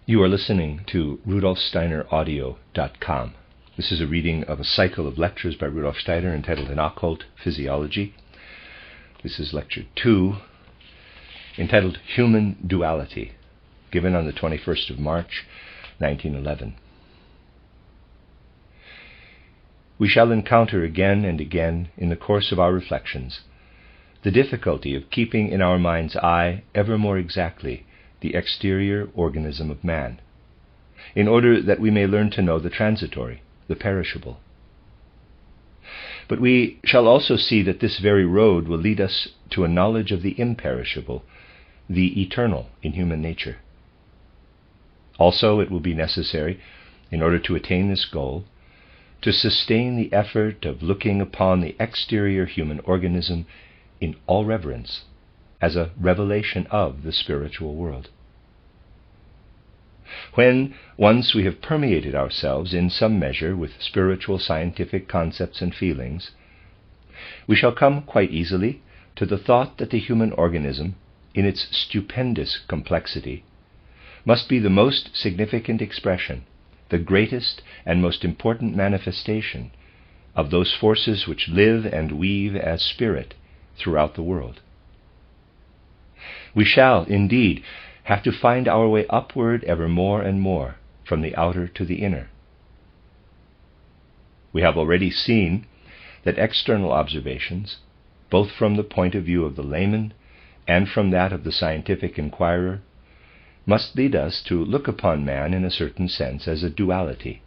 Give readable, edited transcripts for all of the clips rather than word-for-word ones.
You are listening to RudolphSteinerAudio.com. This is a reading of a cycle of lectures by Rudolf Steiner entitled An Occult Physiology. This is Lecture 2, entitled Human Duality, given on the 21st of March, 1911. We shall encounter again and again in the course of our reflections the difficulty of keeping in our mind's eye ever more exactly the exterior organism of man, in order that we may learn to know the transitory, the perishable. But we shall also see that this very road will lead us to a knowledge of the imperishable, the eternal in human nature. Also, it will be necessary, in order to attain this goal, to sustain the effort of looking upon the exterior human organism in all reverence, as a revelation of the spiritual world. When once we have permeated ourselves in some measure with spiritual scientific concepts and feelings, we shall come quite easily to the thought that the human organism, in its stupendous complexity, must be the most significant expression, the greatest and most important manifestation of those forces which live and weave as spirit throughout the world. We shall, indeed, have to find our way upward ever more and more, from the outer to the inner. We have already seen that external observations, both from the point of view of the layman and from that of the scientific inquirer, must lead us to look upon man in a certain sense as a duality.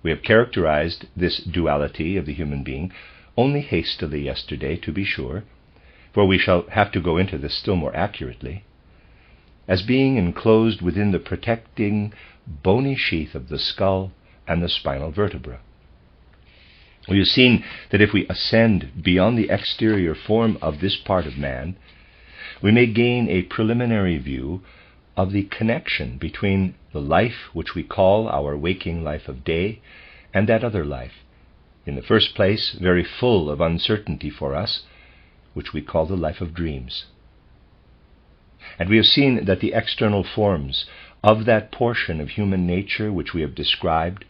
We have characterized this duality of the human being only hastily yesterday, to be sure, for we shall have to go into this still more accurately, as being enclosed within the protecting bony sheath of the skull and the spinal vertebra. We have seen that if we ascend beyond the exterior form of this part of man, we may gain a preliminary view of the connection between the life which we call our waking life of day and that other life, in the first place very full of uncertainty for us, which we call the life of dreams. And we have seen that the external forms of that portion of human nature which we have described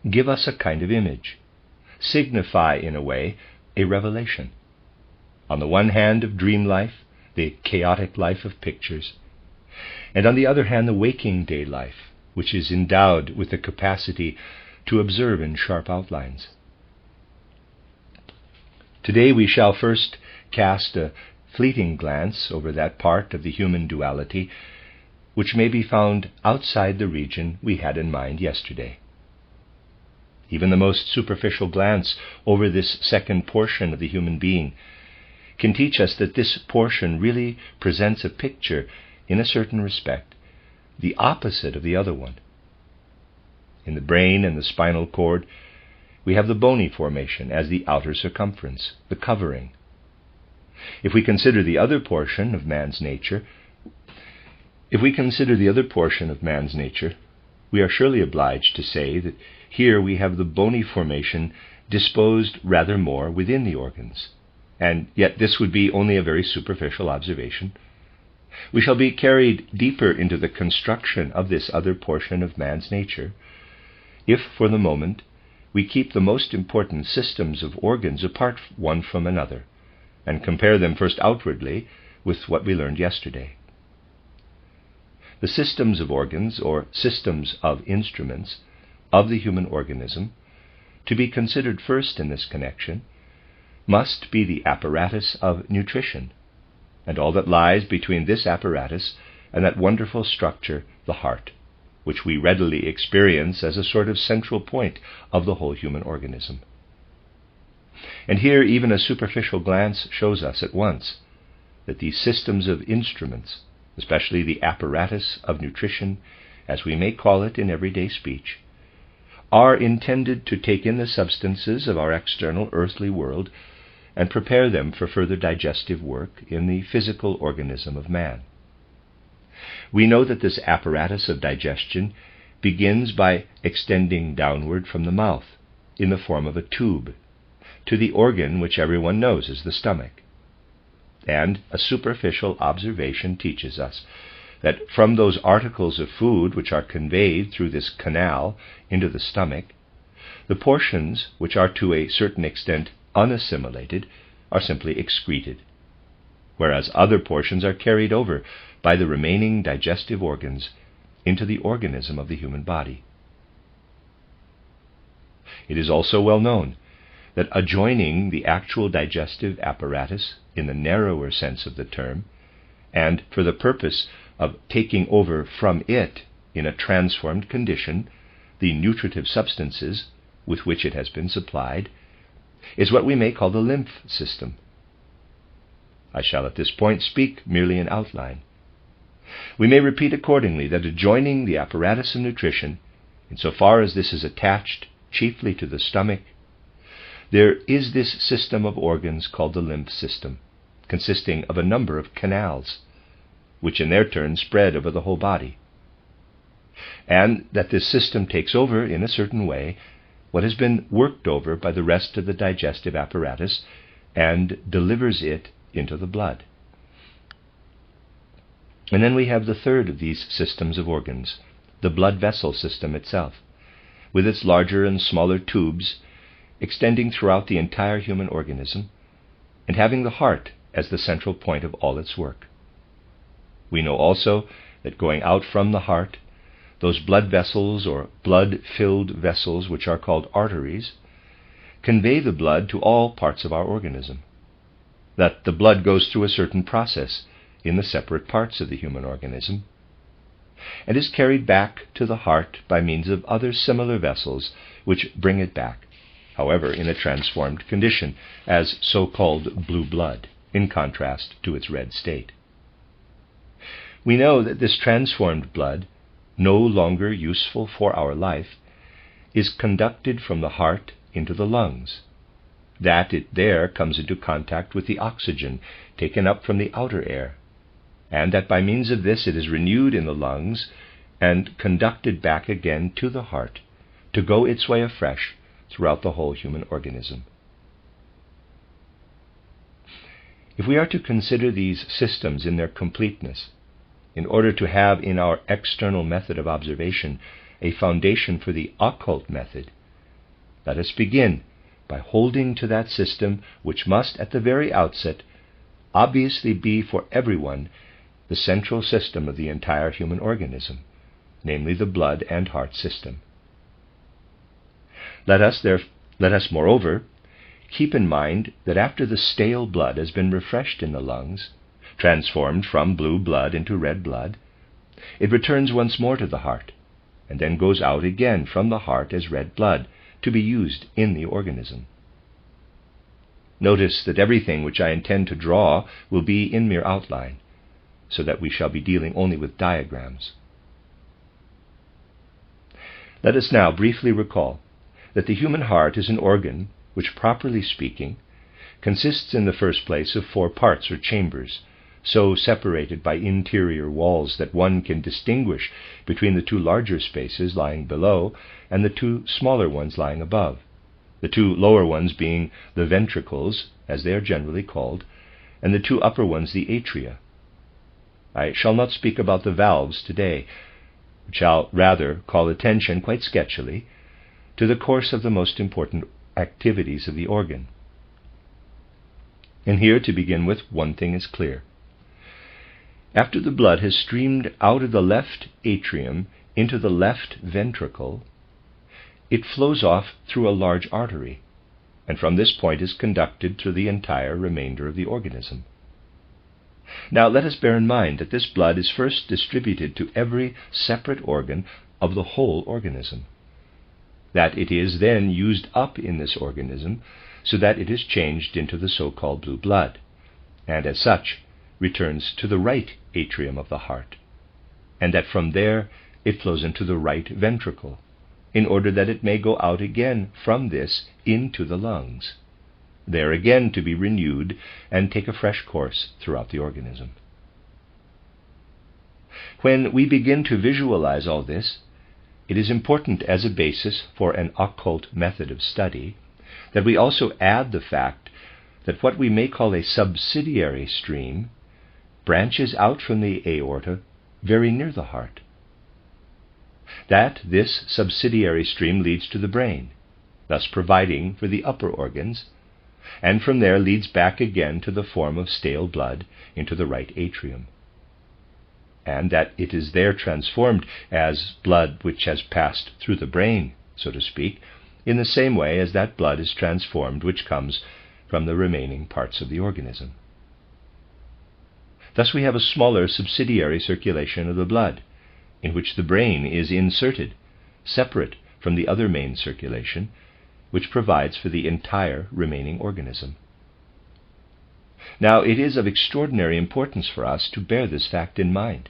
give us a kind of image, signify in a way a revelation. On the one hand of dream life, the chaotic life of pictures, and on the other hand the waking day life, which is endowed with the capacity to observe in sharp outlines. Today we shall first cast a fleeting glance over that part of the human duality which may be found outside the region we had in mind yesterday. Even the most superficial glance over this second portion of the human being can teach us that this portion really presents a picture, in a certain respect, the opposite of the other one. In the brain and the spinal cord, we have the bony formation as the outer circumference, the covering. If we consider the other portion of man's nature, we are surely obliged to say that here we have the bony formation disposed rather more within the organs, and yet this would be only a very superficial observation. We shall be carried deeper into the construction of this other portion of man's nature, if for the moment we keep the most important systems of organs apart one from another, and compare them first outwardly with what we learned yesterday. The systems of organs, or systems of instruments, of the human organism, to be considered first in this connection, must be the apparatus of nutrition, and all that lies between this apparatus and that wonderful structure, the heart, which we readily experience as a sort of central point of the whole human organism. And here even a superficial glance shows us at once that these systems of instruments, especially the apparatus of nutrition, as we may call it in everyday speech, are intended to take in the substances of our external earthly world and prepare them for further digestive work in the physical organism of man. We know that this apparatus of digestion begins by extending downward from the mouth, in the form of a tube, to the organ which everyone knows as the stomach. And a superficial observation teaches us that from those articles of food which are conveyed through this canal into the stomach, the portions which are to a certain extent unassimilated are simply excreted, whereas other portions are carried over by the remaining digestive organs into the organism of the human body. It is also well known that adjoining the actual digestive apparatus in the narrower sense of the term, and for the purpose of taking over from it in a transformed condition the nutritive substances with which it has been supplied, is what we may call the lymph system. I shall at this point speak merely in outline. We may repeat accordingly that adjoining the apparatus of nutrition, insofar as this is attached chiefly to the stomach, there is this system of organs called the lymph system, consisting of a number of canals, which in their turn spread over the whole body, and that this system takes over, in a certain way, what has been worked over by the rest of the digestive apparatus and delivers it into the blood. And then we have the third of these systems of organs, the blood vessel system itself, with its larger and smaller tubes extending throughout the entire human organism, and having the heart as the central point of all its work. We know also that going out from the heart, those blood vessels or blood-filled vessels, which are called arteries, convey the blood to all parts of our organism, that the blood goes through a certain process in the separate parts of the human organism, and is carried back to the heart by means of other similar vessels which bring it back, however in a transformed condition, as so-called blue blood, in contrast to its red state. We know that this transformed blood, no longer useful for our life, is conducted from the heart into the lungs, that it there comes into contact with the oxygen taken up from the outer air, and that by means of this it is renewed in the lungs and conducted back again to the heart, to go its way afresh throughout the whole human organism. If we are to consider these systems in their completeness, in order to have in our external method of observation a foundation for the occult method, let us begin by holding to that system which must at the very outset obviously be for everyone the central system of the entire human organism, namely the blood and heart system. Let us, moreover, keep in mind that after the stale blood has been refreshed in the lungs, transformed from blue blood into red blood, it returns once more to the heart, and then goes out again from the heart as red blood, to be used in the organism. Notice that everything which I intend to draw will be in mere outline, so that we shall be dealing only with diagrams. Let us now briefly recall that the human heart is an organ which, properly speaking, consists in the first place of 4 parts or chambers, so separated by interior walls that one can distinguish between the 2 larger spaces lying below and the 2 smaller ones lying above, the 2 lower ones being the ventricles, as they are generally called, and the 2 upper ones the atria. I shall not speak about the valves today, but shall rather call attention, quite sketchily, to the course of the most important activities of the organ. And here, to begin with, one thing is clear. After the blood has streamed out of the left atrium into the left ventricle, it flows off through a large artery, and from this point is conducted through the entire remainder of the organism. Now let us bear in mind that this blood is first distributed to every separate organ of the whole organism, that it is then used up in this organism so that it is changed into the so-called blue blood, and as such returns to the right atrium of the heart, and that from there it flows into the right ventricle, in order that it may go out again from this into the lungs, there again to be renewed and take a fresh course throughout the organism. When we begin to visualize all this, it is important as a basis for an occult method of study that we also add the fact that what we may call a subsidiary stream branches out from the aorta very near the heart. That this subsidiary stream leads to the brain, thus providing for the upper organs, and from there leads back again to the form of stale blood into the right atrium. And that it is there transformed as blood which has passed through the brain, so to speak, in the same way as that blood is transformed which comes from the remaining parts of the organism. Thus we have a smaller subsidiary circulation of the blood, in which the brain is inserted, separate from the other main circulation, which provides for the entire remaining organism. Now, it is of extraordinary importance for us to bear this fact in mind,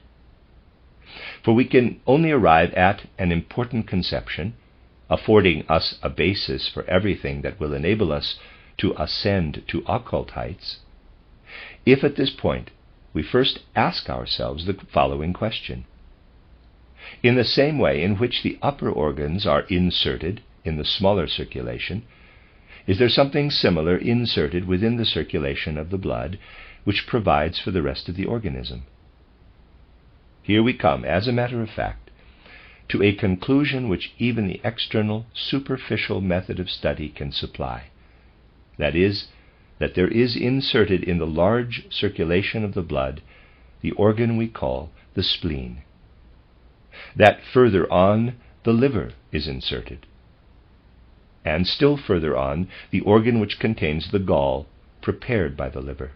for we can only arrive at an important conception, affording us a basis for everything that will enable us to ascend to occult heights, if at this point we first ask ourselves the following question. In the same way in which the upper organs are inserted in the smaller circulation, is there something similar inserted within the circulation of the blood which provides for the rest of the organism? Here we come, as a matter of fact, to a conclusion which even the external, superficial method of study can supply. That is, that there is inserted in the large circulation of the blood the organ we call the spleen. That further on the liver is inserted, and still further on the organ which contains the gall prepared by the liver.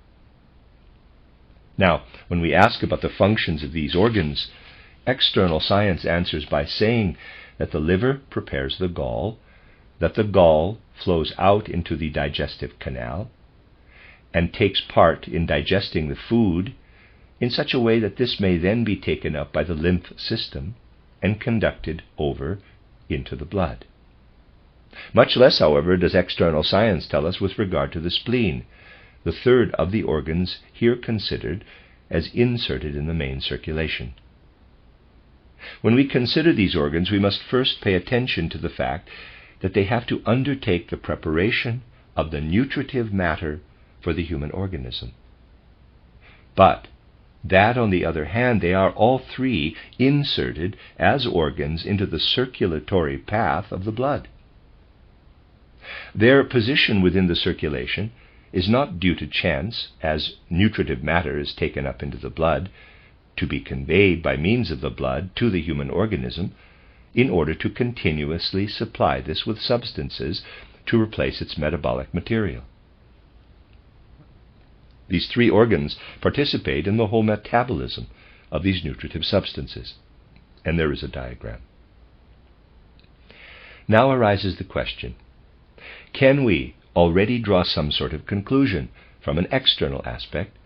Now, when we ask about the functions of these organs, external science answers by saying that the liver prepares the gall, that the gall flows out into the digestive canal, and takes part in digesting the food in such a way that this may then be taken up by the lymph system and conducted over into the blood. Much less, however, does external science tell us with regard to the spleen, the third of the organs here considered as inserted in the main circulation. When we consider these organs, we must first pay attention to the fact that they have to undertake the preparation of the nutritive matter for the human organism. But that, on the other hand, they are all three inserted as organs into the circulatory path of the blood. Their position within the circulation is not due to chance, as nutritive matter is taken up into the blood to be conveyed by means of the blood to the human organism in order to continuously supply this with substances to replace its metabolic material. These three organs participate in the whole metabolism of these nutritive substances, and there is a diagram. Now arises the question, can we already draw some sort of conclusion from an external aspect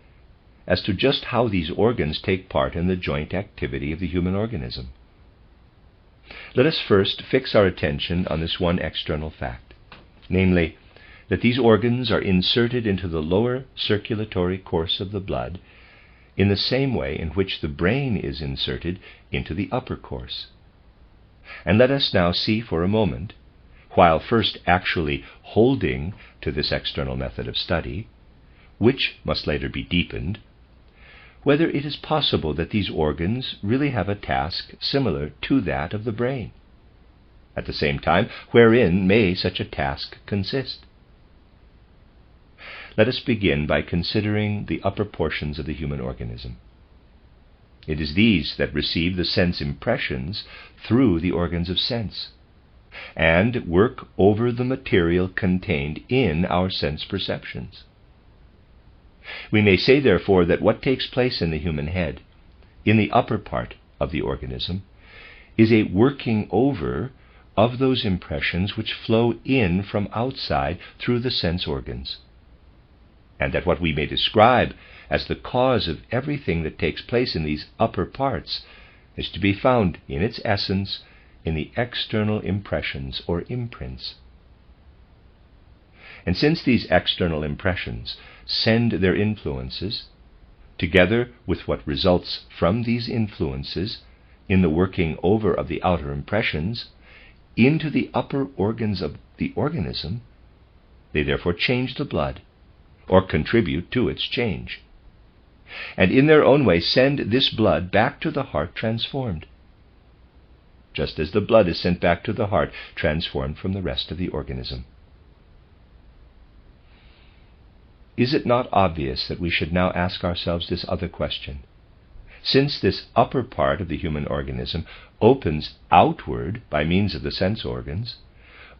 as to just how these organs take part in the joint activity of the human organism? Let us first fix our attention on this one external fact, namely, that these organs are inserted into the lower circulatory course of the blood in the same way in which the brain is inserted into the upper course. And let us now see for a moment, while first actually holding to this external method of study, which must later be deepened, whether it is possible that these organs really have a task similar to that of the brain. At the same time, wherein may such a task consist? Let us begin by considering the upper portions of the human organism. It is these that receive the sense impressions through the organs of sense, and work over the material contained in our sense perceptions. We may say, therefore, that what takes place in the human head, in the upper part of the organism, is a working over of those impressions which flow in from outside through the sense organs, and that what we may describe as the cause of everything that takes place in these upper parts is to be found in its essence in the external impressions or imprints. And since these external impressions send their influences, together with what results from these influences in the working over of the outer impressions, into the upper organs of the organism, they therefore change the blood, or contribute to its change. and in their own way send this blood back to the heart transformed, just as the blood is sent back to the heart transformed from the rest of the organism. Is it not obvious that we should now ask ourselves this other question? Since this upper part of the human organism opens outward by means of the sense organs,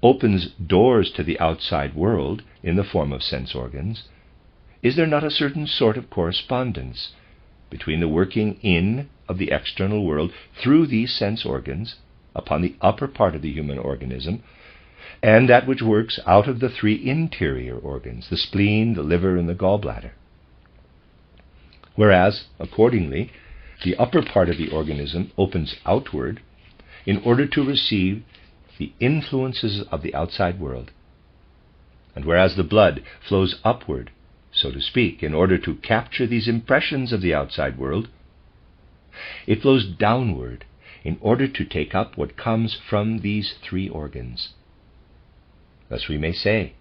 opens doors to the outside world in the form of sense organs, is there not a certain sort of correspondence between the working in of the external world through these sense organs upon the upper part of the human organism, and that which works out of the three interior organs, the spleen, the liver, and the gallbladder? Whereas, accordingly, the upper part of the organism opens outward in order to receive the influences of the outside world, and whereas the blood flows upward, so to speak, in order to capture these impressions of the outside world, it flows downward in order to take up what comes from these three organs. Thus we may say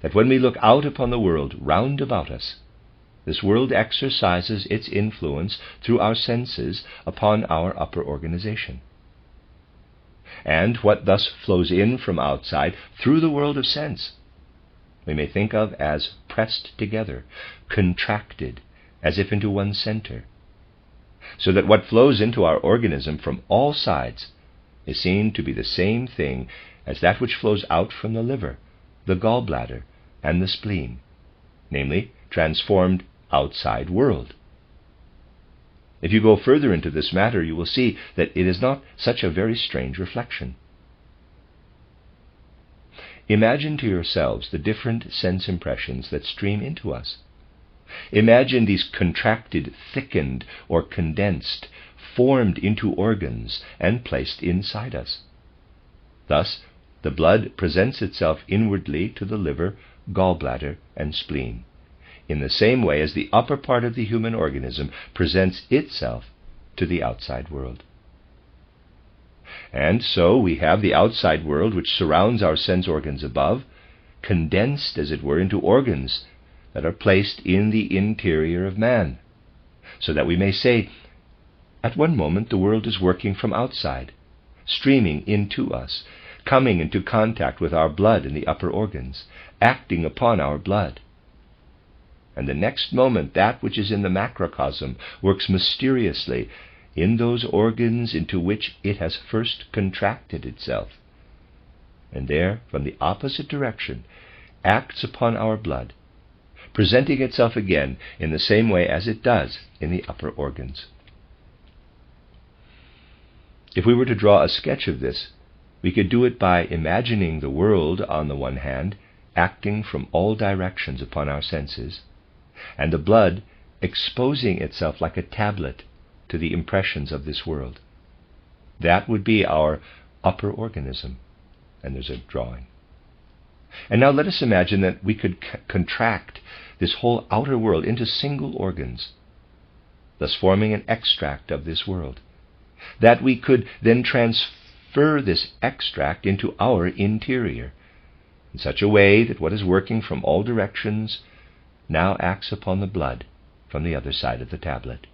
that when we look out upon the world round about us, this world exercises its influence through our senses upon our upper organization. And what thus flows in from outside through the world of sense, we may think of as pressed together, contracted, as if into one center, so that what flows into our organism from all sides is seen to be the same thing as that which flows out from the liver, the gallbladder, and the spleen, namely, transformed outside world. If you go further into this matter, you will see that it is not such a very strange reflection. Imagine to yourselves the different sense impressions that stream into us. Imagine these contracted, thickened, or condensed, formed into organs and placed inside us. Thus, the blood presents itself inwardly to the liver, gallbladder, and spleen, in the same way as the upper part of the human organism presents itself to the outside world. And so we have the outside world which surrounds our sense organs above, condensed, as it were, into organs that are placed in the interior of man, so that we may say, at one moment the world is working from outside, streaming into us, coming into contact with our blood in the upper organs, acting upon our blood. And the next moment that which is in the macrocosm works mysteriously in those organs into which it has first contracted itself, and there, from the opposite direction, acts upon our blood, presenting itself again in the same way as it does in the upper organs. If we were to draw a sketch of this, we could do it by imagining the world, on the one hand, acting from all directions upon our senses, and the blood exposing itself like a tablet to the impressions of this world. That would be our upper organism. And there's a drawing. And now let us imagine that we could contract this whole outer world into single organs, thus forming an extract of this world, that we could then transfer this extract into our interior, in such a way that what is working from all directions now acts upon the blood from the other side of the tablet.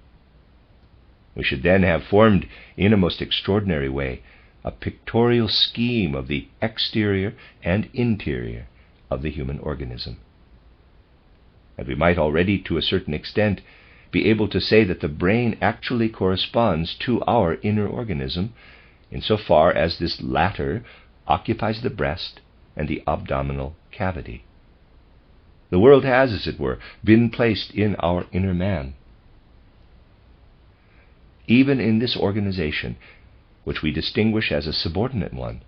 We should then have formed, in a most extraordinary way, a pictorial scheme of the exterior and interior of the human organism. And we might already, to a certain extent, be able to say that the brain actually corresponds to our inner organism, insofar as this latter occupies the breast and the abdominal cavity. The world has, as it were, been placed in our inner man. Even in this organization, which we distinguish as a subordinate one,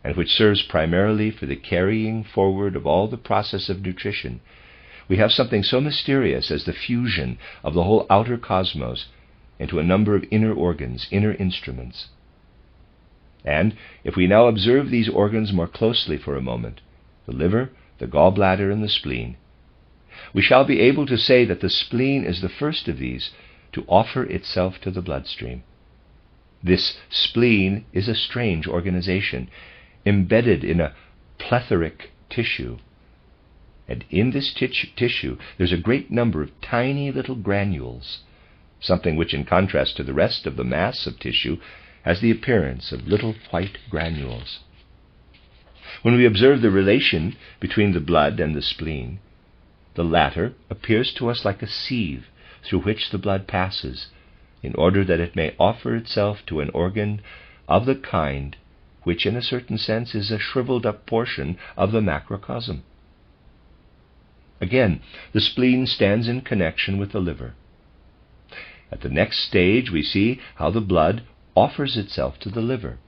and which serves primarily for the carrying forward of all the process of nutrition, we have something so mysterious as the fusion of the whole outer cosmos into a number of inner organs, inner instruments. And if we now observe these organs more closely for a moment, the liver, the gallbladder, and the spleen, we shall be able to say that the spleen is the first of these to offer itself to the bloodstream. This spleen is a strange organization, embedded in a plethoric tissue, And in this tissue there's a great number of tiny little granules, something which, in contrast to the rest of the mass of tissue, has the appearance of little white granules. When we observe the relation between the blood and the spleen, the latter appears to us like a sieve through which the blood passes, in order that it may offer itself to an organ of the kind which, in a certain sense, is a shriveled-up portion of the macrocosm. Again, the spleen stands in connection with the liver. At the next stage, we see how the blood offers itself to the liver,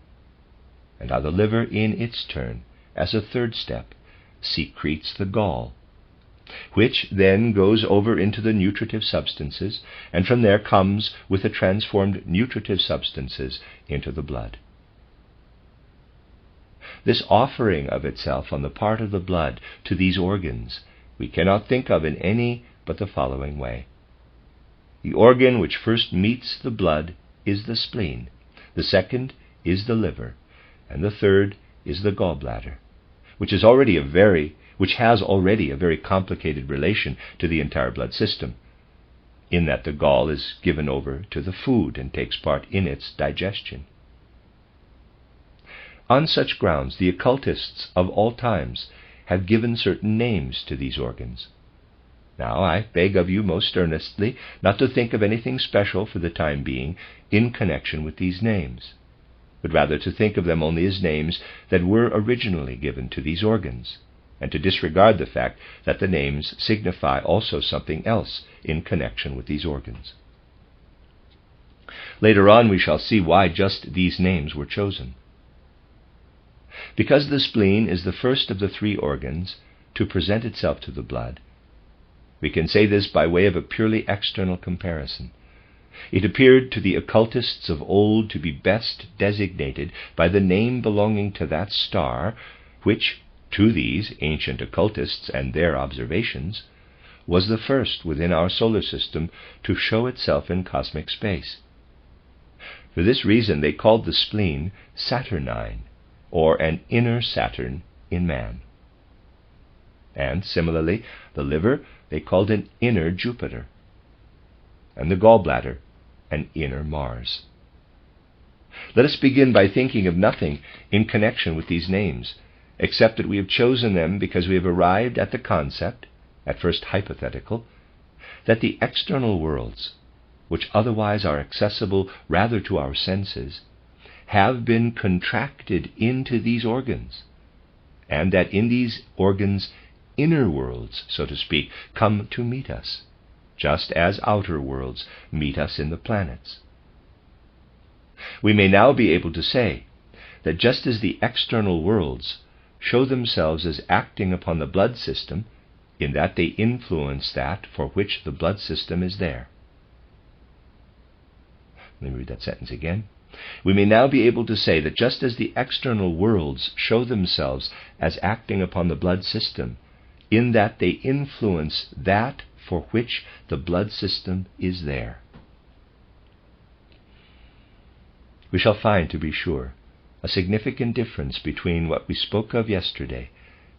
and how the liver, in its turn, as a third step, secretes the gall, which then goes over into the nutritive substances, and from there comes with the transformed nutritive substances into the blood. This offering of itself on the part of the blood to these organs we cannot think of in any but the following way. The organ which first meets the blood is the spleen, the second is the liver, and the third is the gallbladder, which has already a very complicated relation to the entire blood system, in that the gall is given over to the food and takes part in its digestion. On such grounds, the occultists of all times have given certain names to these organs. Now, I beg of you most earnestly not to think of anything special for the time being in connection with these names, but rather to think of them only as names that were originally given to these organs, and to disregard the fact that the names signify also something else in connection with these organs. Later on we shall see why just these names were chosen. Because the spleen is the first of the three organs to present itself to the blood, we can say this by way of a purely external comparison. It appeared to the occultists of old to be best designated by the name belonging to that star which, to these ancient occultists and their observations, was the first within our solar system to show itself in cosmic space. For this reason they called the spleen Saturnine, or an inner Saturn in man. And similarly, the liver they called an inner Jupiter, and the gallbladder an inner Mars. Let us begin by thinking of nothing in connection with these names, except that we have chosen them because we have arrived at the concept, at first hypothetical, that the external worlds, which otherwise are accessible rather to our senses, have been contracted into these organs, and that in these organs inner worlds, so to speak, come to meet us, just as outer worlds meet us in the planets. We may now be able to say that just as the external worlds show themselves as acting upon the blood system, in that they influence that for which the blood system is there. Let me read that sentence again. We may now be able to say that just as the external worlds show themselves as acting upon the blood system, in that they influence that for which the blood system is there. We shall find, to be sure, a significant difference between what we spoke of yesterday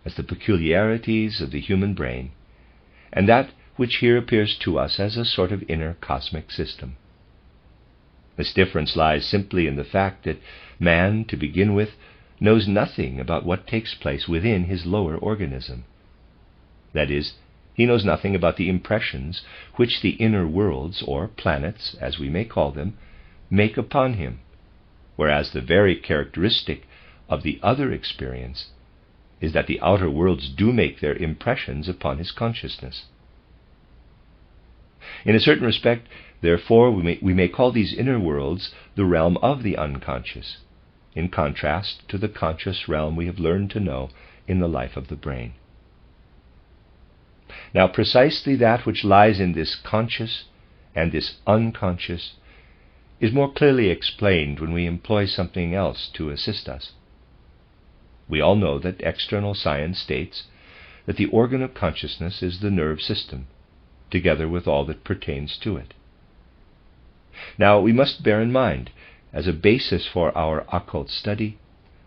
as the peculiarities of the human brain, and that which here appears to us as a sort of inner cosmic system. This difference lies simply in the fact that man, to begin with, knows nothing about what takes place within his lower organism. That is, he knows nothing about the impressions which the inner worlds, or planets, as we may call them, make upon him, whereas the very characteristic of the other experience is that the outer worlds do make their impressions upon his consciousness. In a certain respect, therefore, we may call these inner worlds the realm of the unconscious, in contrast to the conscious realm we have learned to know in the life of the brain. Now, precisely that which lies in this conscious and this unconscious is more clearly explained when we employ something else to assist us. We all know that external science states that the organ of consciousness is the nerve system, together with all that pertains to it. Now, we must bear in mind, as a basis for our occult study,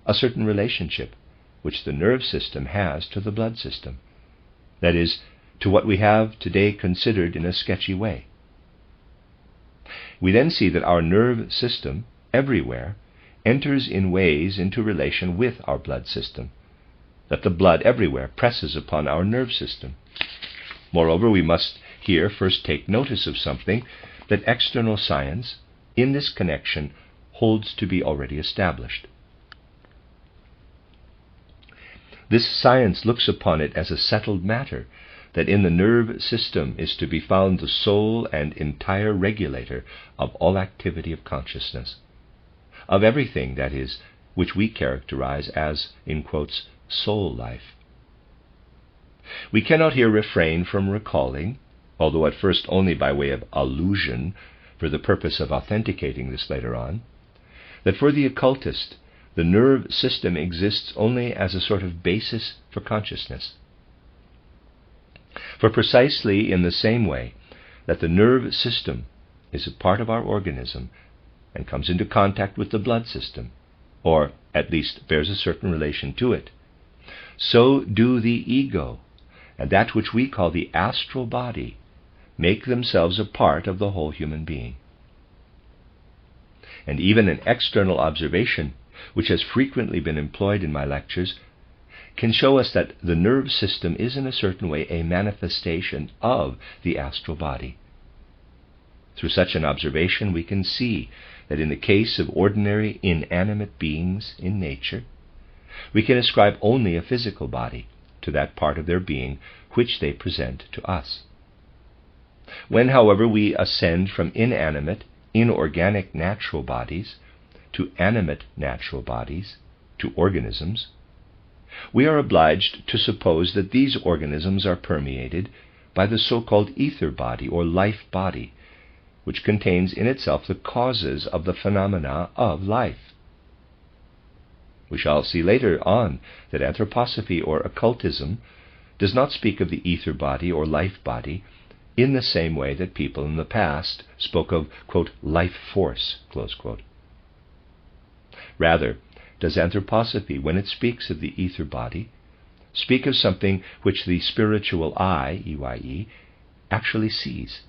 a certain relationship which the nerve system has to the blood system, that is, to what we have today considered in a sketchy way. We then see that our nerve system, everywhere, enters in ways into relation with our blood system, that the blood everywhere presses upon our nerve system. Moreover, we must here first take notice of something that external science, in this connection, holds to be already established. This science looks upon it as a settled matter, that in the nerve system is to be found the sole and entire regulator of all activity of consciousness, of everything, that is, which we characterize as, in quotes, soul life. We cannot here refrain from recalling, although at first only by way of allusion, for the purpose of authenticating this later on, that for the occultist, the nerve system exists only as a sort of basis for consciousness. For precisely in the same way that the nerve system is a part of our organism and comes into contact with the blood system, or at least bears a certain relation to it, so do the ego and that which we call the astral body make themselves a part of the whole human being. And even an external observation, which has frequently been employed in my lectures, can show us that the nerve system is in a certain way a manifestation of the astral body. Through such an observation we can see that in the case of ordinary inanimate beings in nature, we can ascribe only a physical body to that part of their being which they present to us. When, however, we ascend from inanimate, inorganic natural bodies to animate natural bodies, to organisms, we are obliged to suppose that these organisms are permeated by the so-called ether body or life body, which contains in itself the causes of the phenomena of life. We shall see later on that anthroposophy or occultism does not speak of the ether body or life body in the same way that people in the past spoke of, quote, life force, close quote. Rather, does anthroposophy, when it speaks of the ether body, speak of something which the spiritual eye, EYE, actually sees,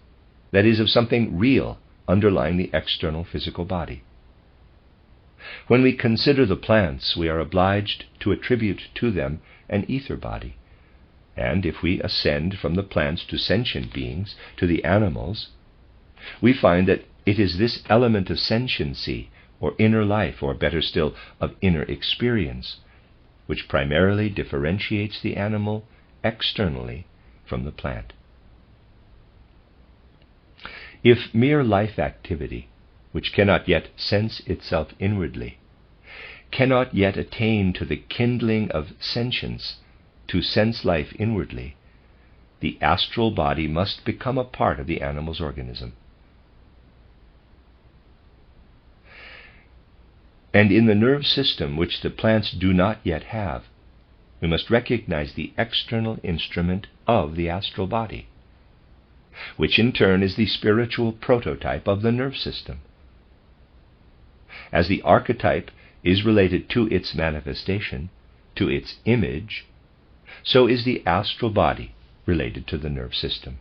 that is, of something real underlying the external physical body. When we consider the plants, we are obliged to attribute to them an ether body, and if we ascend from the plants to sentient beings, to the animals, we find that it is this element of sentiency, or inner life, or better still, of inner experience, which primarily differentiates the animal externally from the plant. If mere life activity, which cannot yet sense itself inwardly, cannot yet attain to the kindling of sentience, to sense life inwardly, the astral body must become a part of the animal's organism. And in the nerve system, which the plants do not yet have, we must recognize the external instrument of the astral body, which in turn is the spiritual prototype of the nerve system. As the archetype is related to its manifestation, to its image, so is the astral body related to the nerve system.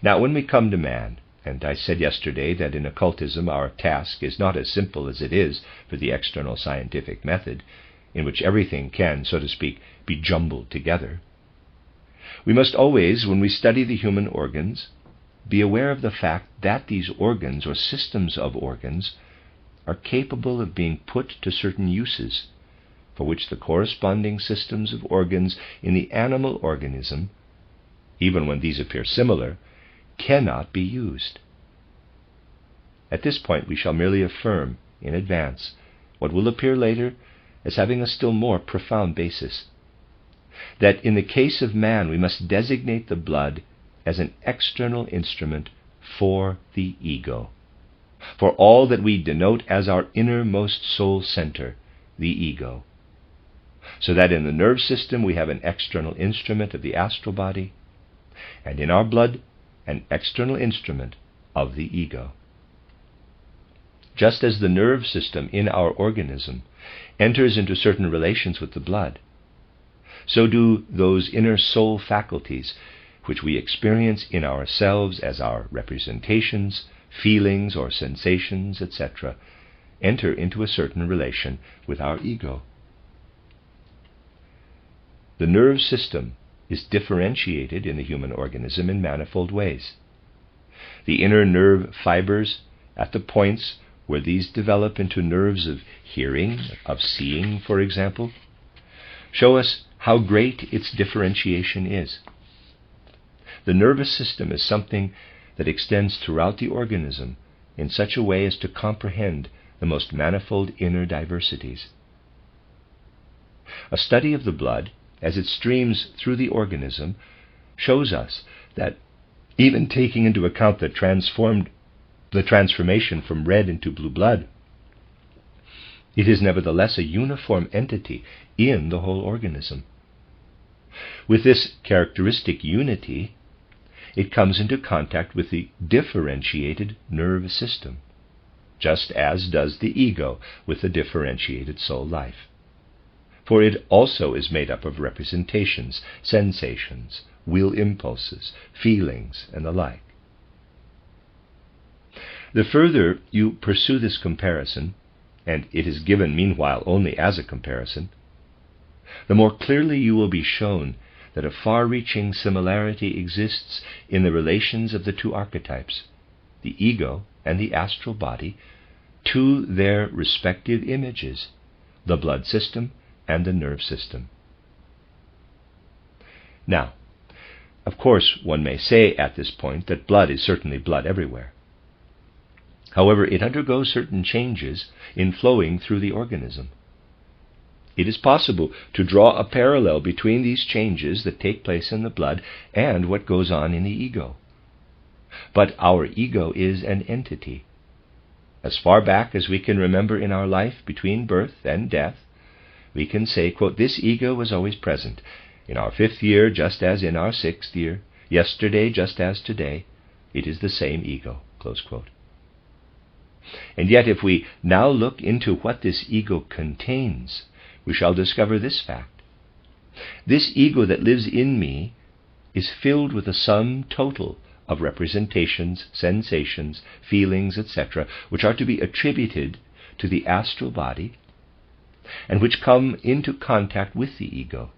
Now, when we come to man, and I said yesterday that in occultism our task is not as simple as it is for the external scientific method, in which everything can, so to speak, be jumbled together, we must always, when we study the human organs, be aware of the fact that these organs or systems of organs are capable of being put to certain uses, for which the corresponding systems of organs in the animal organism, even when these appear similar, cannot be used. At this point we shall merely affirm, in advance, what will appear later as having a still more profound basis, that in the case of man we must designate the blood as an external instrument for the ego, for all that we denote as our innermost soul center, the ego, so that in the nerve system we have an external instrument of the astral body, and in our blood an external instrument of the ego. Just as the nerve system in our organism enters into certain relations with the blood, so do those inner soul faculties which we experience in ourselves as our representations, feelings or sensations, etc., enter into a certain relation with our ego. The nerve system is differentiated in the human organism in manifold ways. The inner nerve fibers at the points where these develop into nerves of hearing, of seeing, for example, show us how great its differentiation is. The nervous system is something that extends throughout the organism in such a way as to comprehend the most manifold inner diversities. A study of the blood as it streams through the organism shows us that, even taking into account the transformation from red into blue blood, it is nevertheless a uniform entity in the whole organism. With this characteristic unity, it comes into contact with the differentiated nerve system, just as does the ego with the differentiated soul life. For it also is made up of representations, sensations, will impulses, feelings, and the like. The further you pursue this comparison, and it is given meanwhile only as a comparison, the more clearly you will be shown that a far-reaching similarity exists in the relations of the two archetypes, the ego and the astral body, to their respective images, the blood system and the nerve system. Now, of course, one may say at this point that blood is certainly blood everywhere. However, it undergoes certain changes in flowing through the organism. It is possible to draw a parallel between these changes that take place in the blood and what goes on in the ego. But our ego is an entity. As far back as we can remember in our life between birth and death, we can say, quote, "This ego was always present, in our 5th year just as in our 6th year, yesterday just as today, it is the same ego," close quote. And yet if we now look into what this ego contains, we shall discover this fact. This ego that lives in me is filled with a sum total of representations, sensations, feelings, etc., which are to be attributed to the astral body and which come into contact with the ego.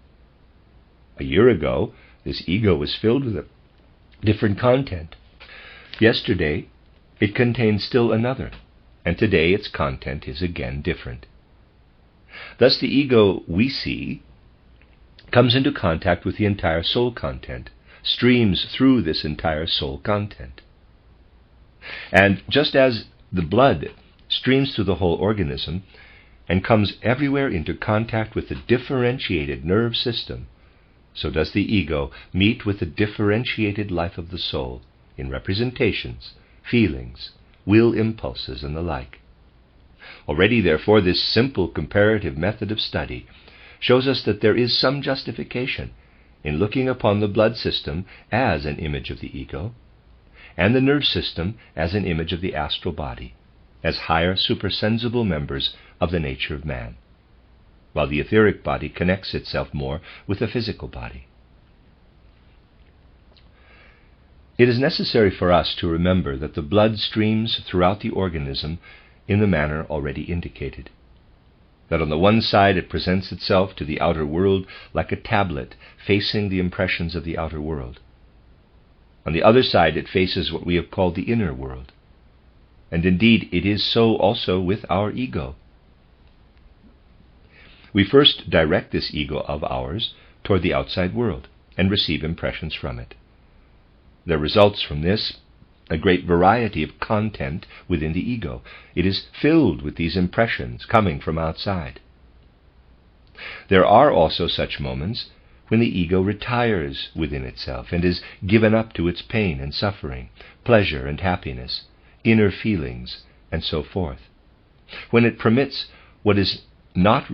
A year ago, this ego was filled with a different content. Yesterday, it contained still another, and today its content is again different. Thus the ego we see comes into contact with the entire soul content, streams through this entire soul content. And just as the blood streams through the whole organism and comes everywhere into contact with the differentiated nerve system, so does the ego meet with the differentiated life of the soul in representations, feelings, will impulses, and the like. Already, therefore, this simple comparative method of study shows us that there is some justification in looking upon the blood system as an image of the ego, and the nerve system as an image of the astral body, as higher supersensible members of the nature of man, while the etheric body connects itself more with the physical body. It is necessary for us to remember that the blood streams throughout the organism in the manner already indicated. That on the one side it presents itself to the outer world like a tablet facing the impressions of the outer world. On the other side it faces what we have called the inner world. And indeed it is so also with our ego. We first direct this ego of ours toward the outside world and receive impressions from it. There results from this a great variety of content within the ego. It is filled with these impressions coming from outside. There are also such moments when the ego retires within itself and is given up to its pain and suffering, pleasure and happiness, inner feelings, and so forth. When it permits what it is not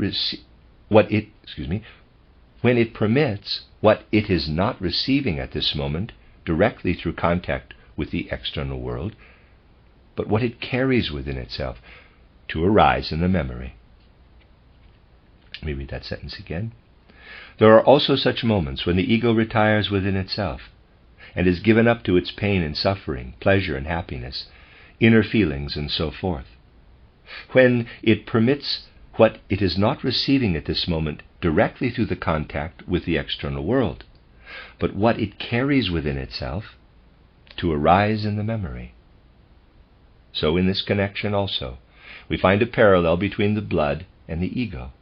receiving at this moment directly through contact with the external world, but what it carries within itself to arise in the memory. Let me read that sentence again. There are also such moments when the ego retires within itself and is given up to its pain and suffering, pleasure and happiness, inner feelings, and so forth, when it permits what it is not receiving at this moment directly through the contact with the external world, but what it carries within itself, to arise in the memory. So in this connection also, we find a parallel between the blood and the ego.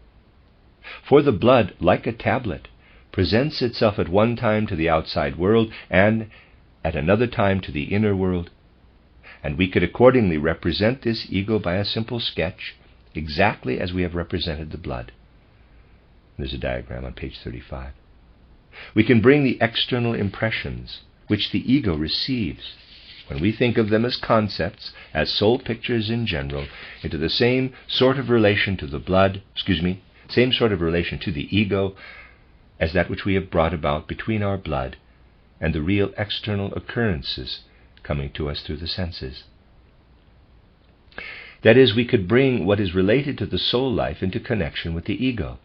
For the blood, like a tablet, presents itself at one time to the outside world and at another time to the inner world, and we could accordingly represent this ego by a simple sketch, exactly as we have represented the blood. There's a diagram on page 35. We can bring the external impressions which the ego receives, when we think of them as concepts, as soul pictures in general, into the same sort of relation to the blood, same sort of relation to the ego as that which we have brought about between our blood and the real external occurrences coming to us through the senses. That is, we could bring what is related to the soul life into connection with the ego,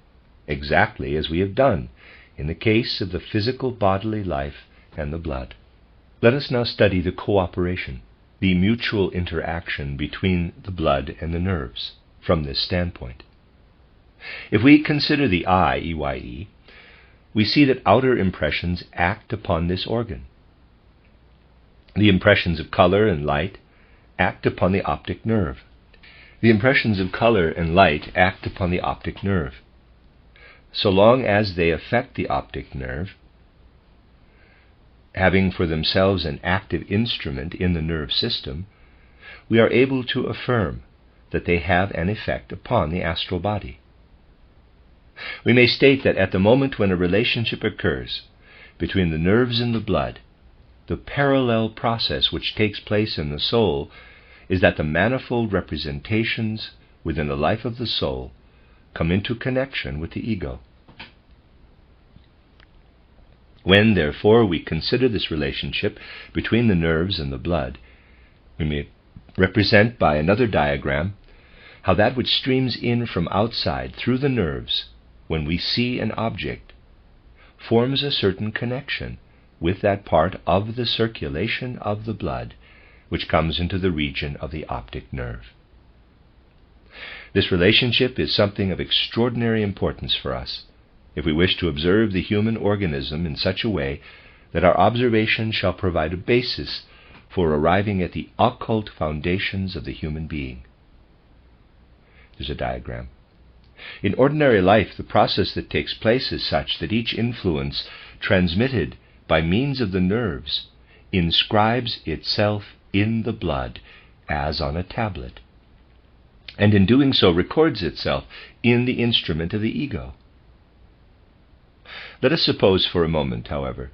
exactly as we have done in the case of the physical bodily life and the blood. Let us now study the cooperation, the mutual interaction between the blood and the nerves, from this standpoint. If we consider the eye, EYE, we see that outer impressions act upon this organ. The impressions of color and light act upon the optic nerve. The impressions of color and light act upon the optic nerve. So long as they affect the optic nerve, having for themselves an active instrument in the nerve system, we are able to affirm that they have an effect upon the astral body. We may state that at the moment when a relationship occurs between the nerves and the blood, the parallel process which takes place in the soul is that the manifold representations within the life of the soul come into connection with the ego. When, therefore, we consider this relationship between the nerves and the blood, we may represent by another diagram how that which streams in from outside through the nerves when we see an object forms a certain connection with that part of the circulation of the blood which comes into the region of the optic nerve. This relationship is something of extraordinary importance for us if we wish to observe the human organism in such a way that our observation shall provide a basis for arriving at the occult foundations of the human being. There's a diagram. In ordinary life, the process that takes place is such that each influence transmitted by means of the nerves inscribes itself in the blood as on a tablet, and in doing so records itself in the instrument of the ego. Let us suppose for a moment, however,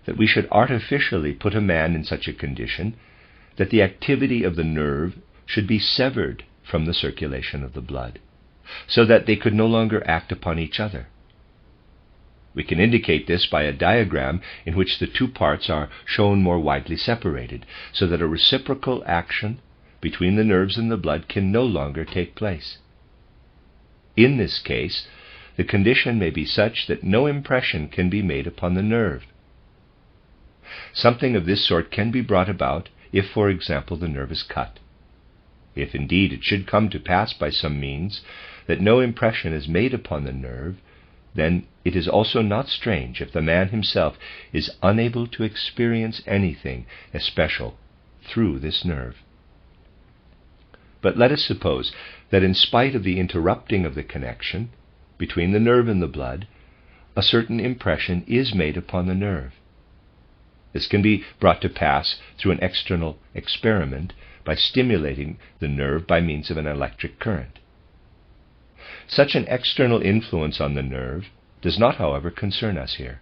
that we should artificially put a man in such a condition that the activity of the nerve should be severed from the circulation of the blood, so that they could no longer act upon each other. We can indicate this by a diagram in which the two parts are shown more widely separated, so that a reciprocal action between the nerves and the blood can no longer take place. In this case, the condition may be such that no impression can be made upon the nerve. Something of this sort can be brought about if, for example, the nerve is cut. If indeed it should come to pass by some means that no impression is made upon the nerve, then it is also not strange if the man himself is unable to experience anything especial through this nerve. But let us suppose that in spite of the interrupting of the connection between the nerve and the blood, a certain impression is made upon the nerve. This can be brought to pass through an external experiment by stimulating the nerve by means of an electric current. Such an external influence on the nerve does not, however, concern us here.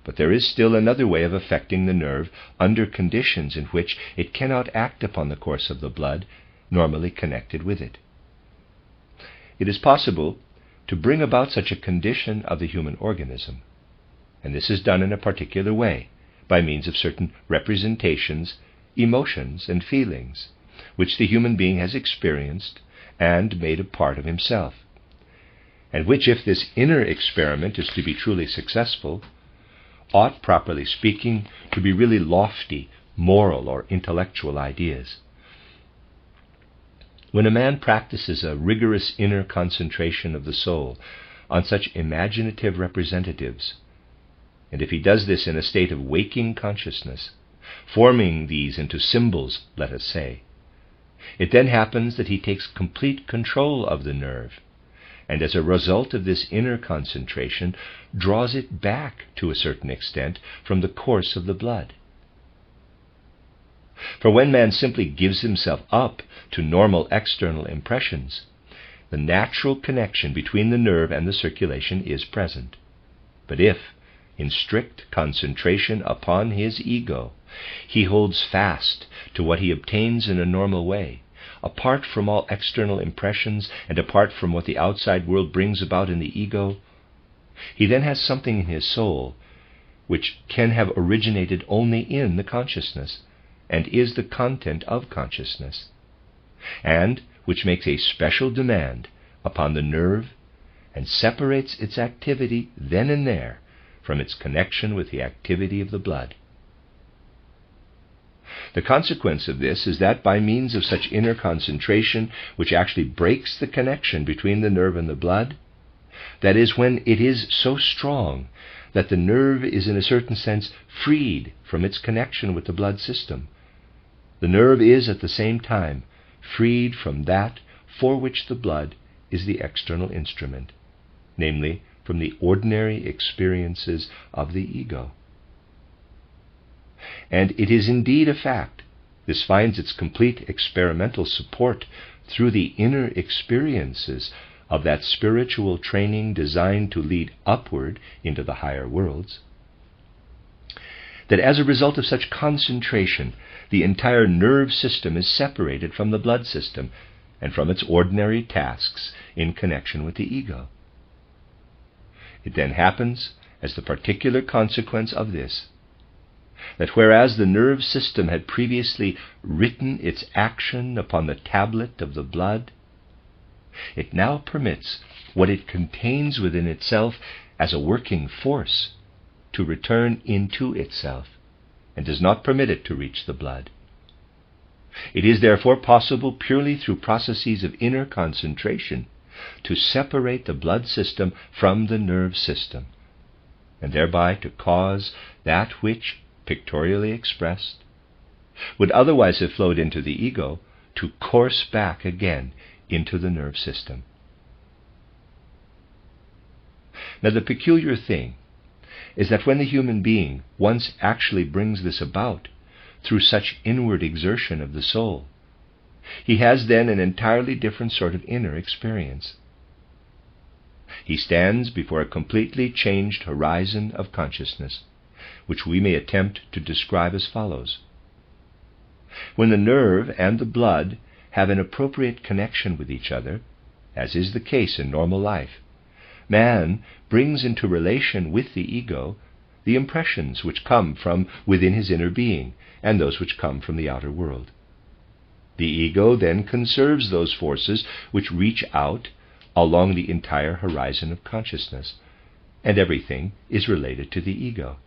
But there is still another way of affecting the nerve under conditions in which it cannot act upon the course of the blood normally connected with it. It is possible to bring about such a condition of the human organism, and this is done in a particular way, by means of certain representations, emotions, and feelings, which the human being has experienced and made a part of himself. and which, if this inner experiment is to be truly successful, ought, properly speaking, to be really lofty, moral or intellectual ideas. When a man practices a rigorous inner concentration of the soul on such imaginative representatives, and if he does this in a state of waking consciousness, forming these into symbols, let us say, it then happens that he takes complete control of the nerve, and as a result of this inner concentration, draws it back to a certain extent from the course of the blood. For when man simply gives himself up to normal external impressions, the natural connection between the nerve and the circulation is present. But if, in strict concentration upon his ego, he holds fast to what he obtains in a normal way, apart from all external impressions and apart from what the outside world brings about in the ego, he then has something in his soul which can have originated only in the consciousness, and is the content of consciousness, and which makes a special demand upon the nerve and separates its activity then and there from its connection with the activity of the blood. The consequence of this is that by means of such inner concentration, which actually breaks the connection between the nerve and the blood, that is, when it is so strong that the nerve is in a certain sense freed from its connection with the blood system, the nerve is at the same time freed from that for which the blood is the external instrument, namely, from the ordinary experiences of the ego. And it is indeed a fact, this finds its complete experimental support through the inner experiences of that spiritual training designed to lead upward into the higher worlds, that as a result of such concentration, the entire nerve system is separated from the blood system and from its ordinary tasks in connection with the ego. It then happens, as the particular consequence of this, that whereas the nerve system had previously written its action upon the tablet of the blood, it now permits what it contains within itself as a working force to return into itself, and does not permit it to reach the blood. It is therefore possible, purely through processes of inner concentration, to separate the blood system from the nerve system, and thereby to cause that which, pictorially expressed, would otherwise have flowed into the ego to course back again into the nerve system. Now, the peculiar thing is that when the human being once actually brings this about through such inward exertion of the soul, he has then an entirely different sort of inner experience. He stands before a completely changed horizon of consciousness, which we may attempt to describe as follows. When the nerve and the blood have an appropriate connection with each other, as is the case in normal life, man brings into relation with the ego the impressions which come from within his inner being and those which come from the outer world. The ego then conserves those forces which reach out along the entire horizon of consciousness, and everything is related to the ego.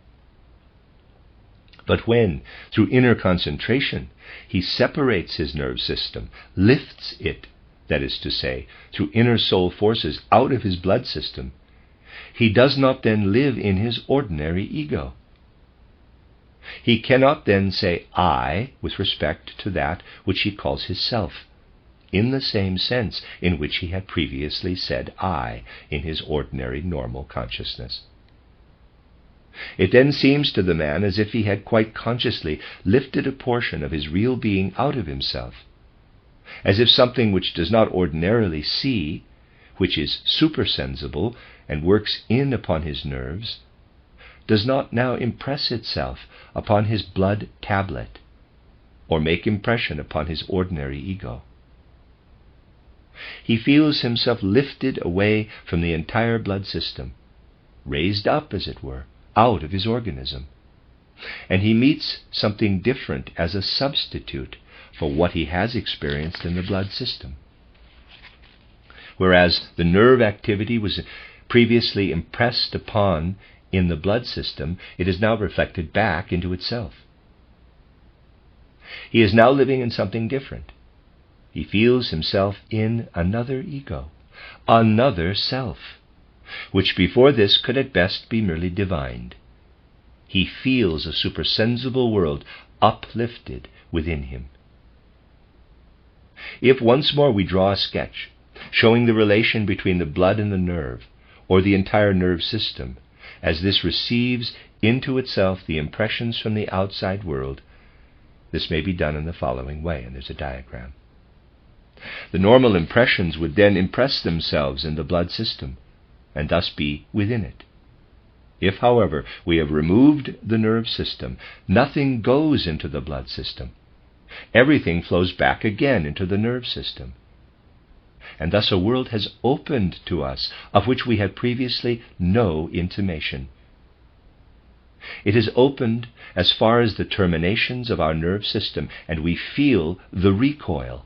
But when, through inner concentration, he separates his nerve system, lifts it, that is to say, through inner soul forces out of his blood system, he does not then live in his ordinary ego. He cannot then say I with respect to that which he calls his self, in the same sense in which he had previously said I in his ordinary normal consciousness. It then seems to the man as if he had quite consciously lifted a portion of his real being out of himself, as if something which does not ordinarily see, which is supersensible and works in upon his nerves, does not now impress itself upon his blood tablet, or make impression upon his ordinary ego. He feels himself lifted away from the entire blood system, raised up, as it were, out of his organism, and he meets something different as a substitute for what he has experienced in the blood system. Whereas the nerve activity was previously impressed upon in the blood system, it is now reflected back into itself. He is now living in something different. He feels himself in another ego, another self, which before this could at best be merely divined. He feels a supersensible world uplifted within him. If once more we draw a sketch showing the relation between the blood and the nerve, or the entire nerve system, as this receives into itself the impressions from the outside world, this may be done in the following way, and there's a diagram. The normal impressions would then impress themselves in the blood system, and thus be within it. If, however, we have removed the nerve system, nothing goes into the blood system. Everything flows back again into the nerve system. And thus a world has opened to us of which we had previously no intimation. It is opened as far as the terminations of our nerve system, and we feel the recoil.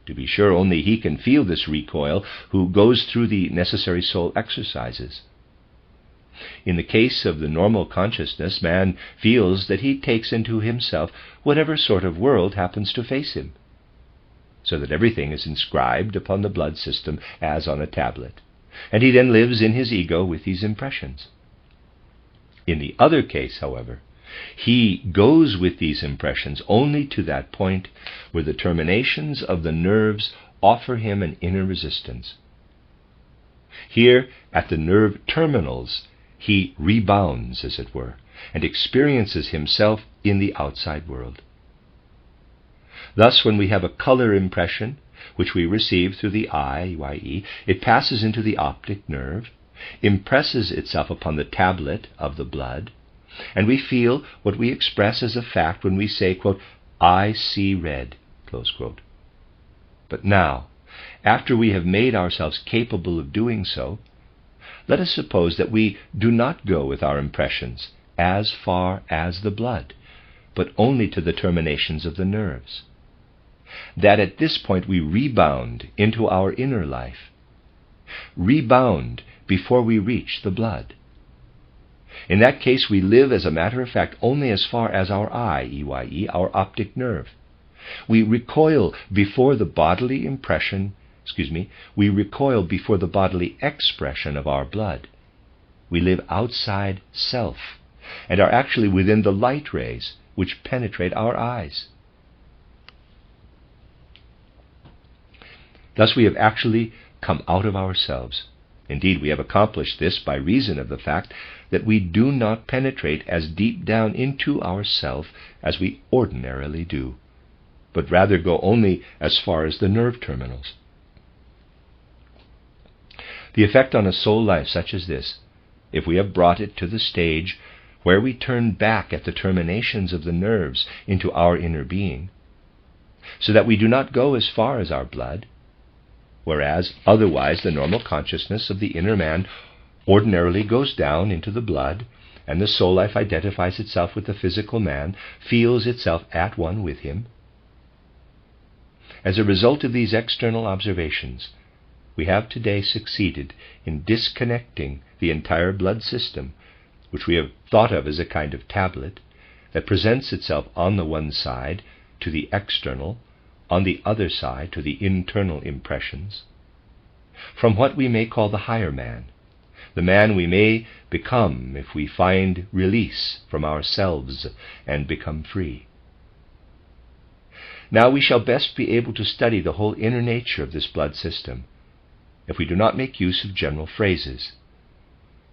To be sure, only he can feel this recoil who goes through the necessary soul exercises. In the case of the normal consciousness, man feels that he takes into himself whatever sort of world happens to face him, so that everything is inscribed upon the blood system as on a tablet, and he then lives in his ego with these impressions. In the other case, however, he goes with these impressions only to that point where the terminations of the nerves offer him an inner resistance. Here, at the nerve terminals, he rebounds, as it were, and experiences himself in the outside world. Thus, when we have a color impression, which we receive through the eye, i.e., it passes into the optic nerve, impresses itself upon the tablet of the blood, and we feel what we express as a fact when we say, quote, "I see red," close quote. But now, after we have made ourselves capable of doing so, let us suppose that we do not go with our impressions as far as the blood, but only to the terminations of the nerves. That at this point we rebound into our inner life, rebound before we reach the blood. In that case, we live, as a matter of fact, only as far as our eye, i.e., our optic nerve. We recoil before the bodily we recoil before the bodily expression of our blood. We live outside self, and are actually within the light rays which penetrate our eyes. Thus we have actually come out of ourselves. Indeed, we have accomplished this by reason of the fact that we do not penetrate as deep down into ourself as we ordinarily do, but rather go only as far as the nerve terminals. The effect on a soul life such as this, if we have brought it to the stage where we turn back at the terminations of the nerves into our inner being, so that we do not go as far as our blood, whereas otherwise the normal consciousness of the inner man ordinarily goes down into the blood, and the soul life identifies itself with the physical man, feels itself at one with him. As a result of these external observations, we have today succeeded in disconnecting the entire blood system, which we have thought of as a kind of tablet that presents itself on the one side to the external, on the other side to the internal impressions, from what we may call the higher man, the man we may become if we find release from ourselves and become free. Now we shall best be able to study the whole inner nature of this blood system if we do not make use of general phrases,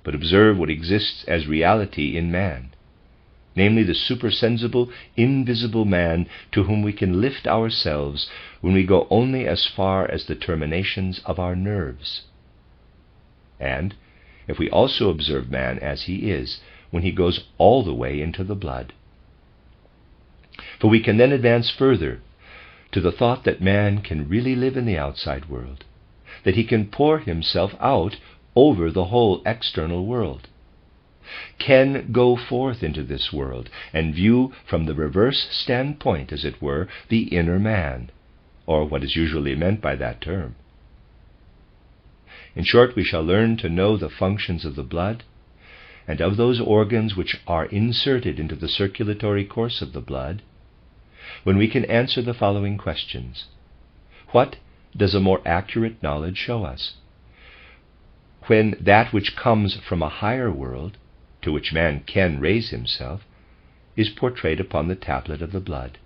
but observe what exists as reality in man, namely the supersensible, invisible man to whom we can lift ourselves when we go only as far as the terminations of our nerves. And if we also observe man as he is when he goes all the way into the blood. For we can then advance further to the thought that man can really live in the outside world, that he can pour himself out over the whole external world, can go forth into this world and view from the reverse standpoint, as it were, the inner man, or what is usually meant by that term. In short, we shall learn to know the functions of the blood and of those organs which are inserted into the circulatory course of the blood, when we can answer the following questions. What does a more accurate knowledge show us? When that which comes from a higher world, to which man can raise himself, is portrayed upon the tablet of the blood.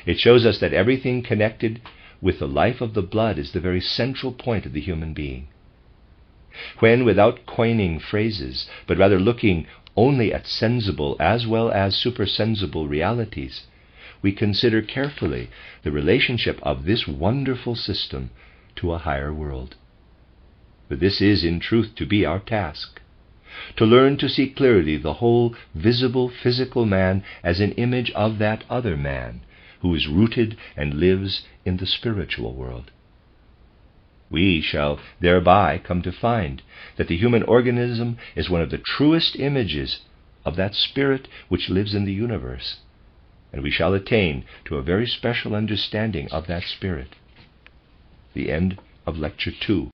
It shows us that everything connected with the life of the blood is the very central point of the human being. When, without coining phrases, but rather looking only at sensible as well as supersensible realities, we consider carefully the relationship of this wonderful system to a higher world. For this is, in truth, to be our task, to learn to see clearly the whole visible physical man as an image of that other man who is rooted and lives in the spiritual world. We shall thereby come to find that the human organism is one of the truest images of that spirit which lives in the universe, and we shall attain to a very special understanding of that spirit. The end of Lecture 2.